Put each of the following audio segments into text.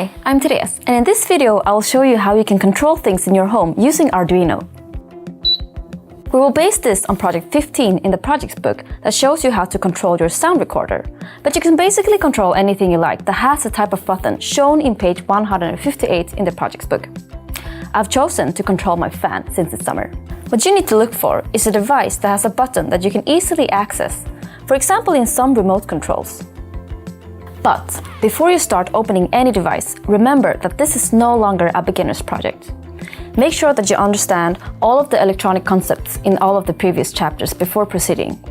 Hi, I'm Therese, and in this video I will show you how you can control things in your home using Arduino. We will base this on project 15 in the projects book that shows you how to control your sound recorder, but you can basically control anything you like that has a type of button shown in page 158 in the projects book. I've chosen to control my fan since it's summer. What you need to look for is a device that has a button that you can easily access, for example in some remote controls. But before you start opening any device, remember that this is no longer a beginner's project. Make sure that you understand all of the electronic concepts in all of the previous chapters before proceeding.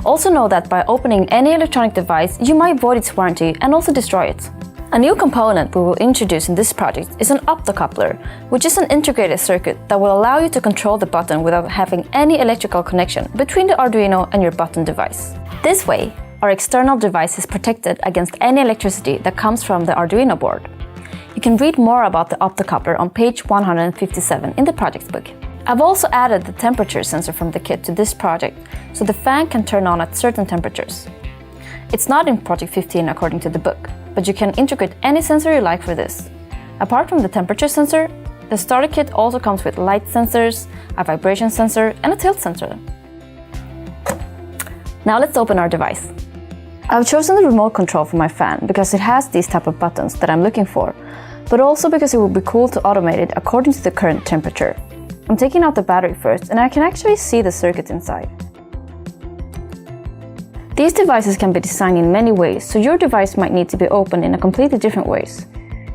Also know that by opening any electronic device, you might void its warranty and also destroy it. A new component we will introduce in this project is an optocoupler, which is an integrated circuit that will allow you to control the button without having any electrical connection between the Arduino and your button device. This way, our external device is protected against any electricity that comes from the Arduino board. You can read more about the optocoupler on page 157 in the projects book. I've also added the temperature sensor from the kit to this project, so the fan can turn on at certain temperatures. It's not in project 15 according to the book, but you can integrate any sensor you like for this. Apart from the temperature sensor, the starter kit also comes with light sensors, a vibration sensor, and a tilt sensor. Now let's open our device. I've chosen the remote control for my fan because it has these type of buttons that I'm looking for, but also because it would be cool to automate it according to the current temperature. I'm taking out the battery first, and I can actually see the circuit inside. These devices can be designed in many ways, so your device might need to be opened in a completely different ways.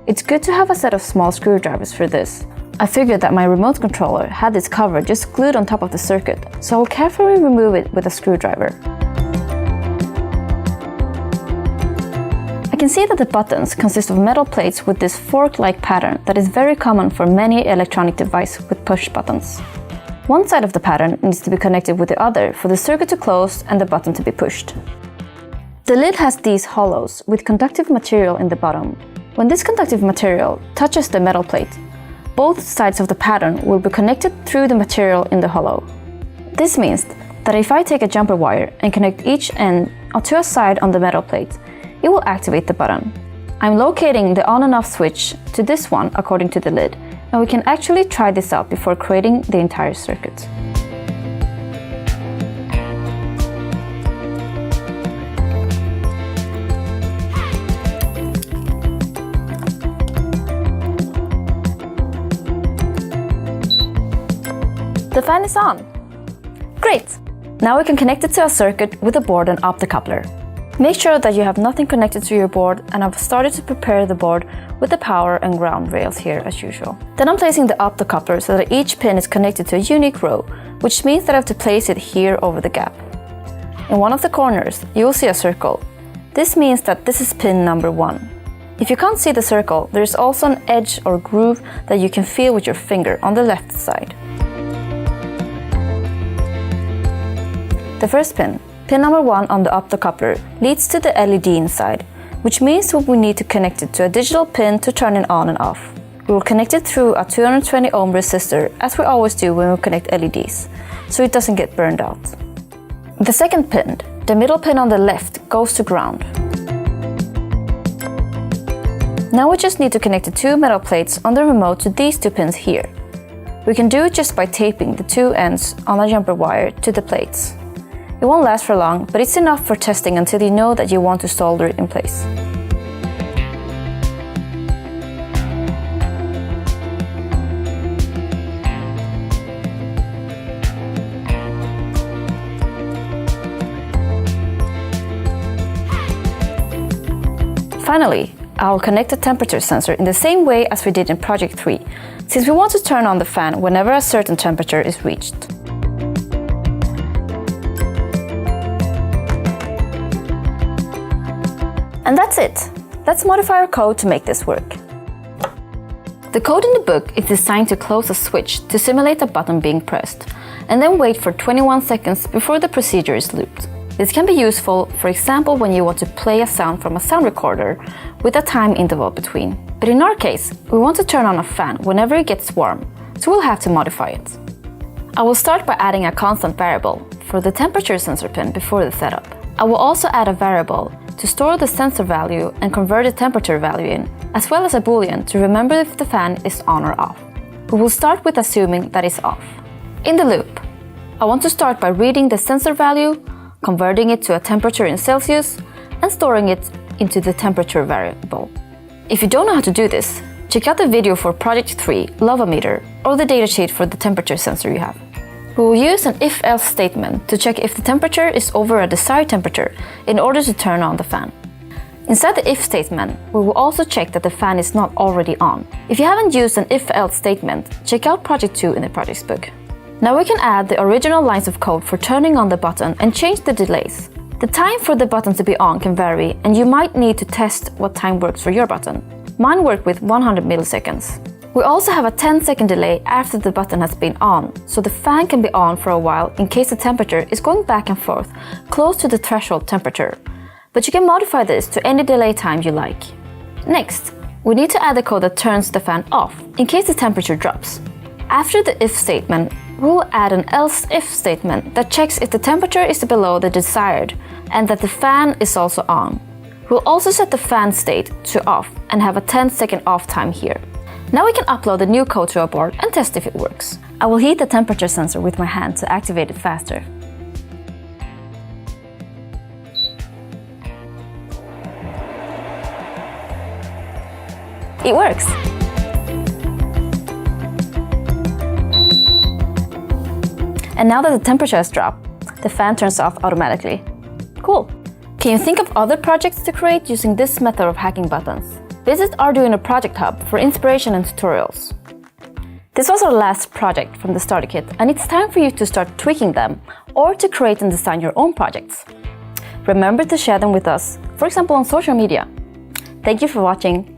It's good to have a set of small screwdrivers for this. I figured that my remote controller had this cover just glued on top of the circuit, so I will carefully remove it with a screwdriver. I can see that the buttons consist of metal plates with this fork-like pattern that is very common for many electronic devices with push buttons. One side of the pattern needs to be connected with the other for the circuit to close and the button to be pushed. The lid has these hollows with conductive material in the bottom. When this conductive material touches the metal plate, both sides of the pattern will be connected through the material in the hollow. This means that if I take a jumper wire and connect each end to a side on the metal plate, it will activate the button. I'm locating the on and off switch to this one according to the lid, and we can actually try this out before creating the entire circuit. The fan is on! Great! Now we can connect it to a circuit with a board and optocoupler. Make sure that you have nothing connected to your board, and I've started to prepare the board with the power and ground rails here as usual. Then I'm placing the optocoupler so that each pin is connected to a unique row, which means that I have to place it here over the gap. In one of the corners, you will see a circle. This means that this is pin number 1. If you can't see the circle, there is also an edge or groove that you can feel with your finger on the left side. The first pin, pin number 1 on the optocoupler, leads to the LED inside, which means that we need to connect it to a digital pin to turn it on and off. We will connect it through a 220 ohm resistor, as we always do when we connect LEDs, so it doesn't get burned out. The second pin, the middle pin on the left, goes to ground. Now we just need to connect the two metal plates on the remote to these two pins here. We can do it just by taping the two ends on a jumper wire to the plates. It won't last for long, but it's enough for testing until you know that you want to solder it in place. Finally, I will connect the temperature sensor in the same way as we did in project 3, since we want to turn on the fan whenever a certain temperature is reached. And that's it! Let's modify our code to make this work. The code in the book is designed to close a switch to simulate a button being pressed, and then wait for 21 seconds before the procedure is looped. This can be useful, for example, when you want to play a sound from a sound recorder with a time interval between. But in our case, we want to turn on a fan whenever it gets warm, so we'll have to modify it. I will start by adding a constant variable for the temperature sensor pin before the setup. I will also add a variable to store the sensor value and convert the temperature value in, as well as a boolean to remember if the fan is on or off. We will start with assuming that it's off. In the loop, I want to start by reading the sensor value, converting it to a temperature in Celsius, and storing it into the temperature variable. If you don't know how to do this, check out the video for Project 3, Lava Meter, or the datasheet for the temperature sensor you have. We will use an if-else statement to check if the temperature is over a desired temperature in order to turn on the fan. Inside the if statement, we will also check that the fan is not already on. If you haven't used an if-else statement, check out Project 2 in the projects book. Now we can add the original lines of code for turning on the button and change the delays. The time for the button to be on can vary, and you might need to test what time works for your button. Mine worked with 100 milliseconds. We also have a 10-second delay after the button has been on, so the fan can be on for a while in case the temperature is going back and forth close to the threshold temperature. But you can modify this to any delay time you like. Next, we need to add the code that turns the fan off in case the temperature drops. After the if statement, we'll add an else if statement that checks if the temperature is below the desired and that the fan is also on. We'll also set the fan state to off and have a 10-second off time here. Now we can upload the new code to our board and test if it works. I will heat the temperature sensor with my hand to activate it faster. It works! And now that the temperature has dropped, the fan turns off automatically. Cool! Can you think of other projects to create using this method of hacking buttons? Visit Arduino Project Hub for inspiration and tutorials. This was our last project from the starter kit, and it's time for you to start tweaking them or to create and design your own projects. Remember to share them with us, for example on social media. Thank you for watching.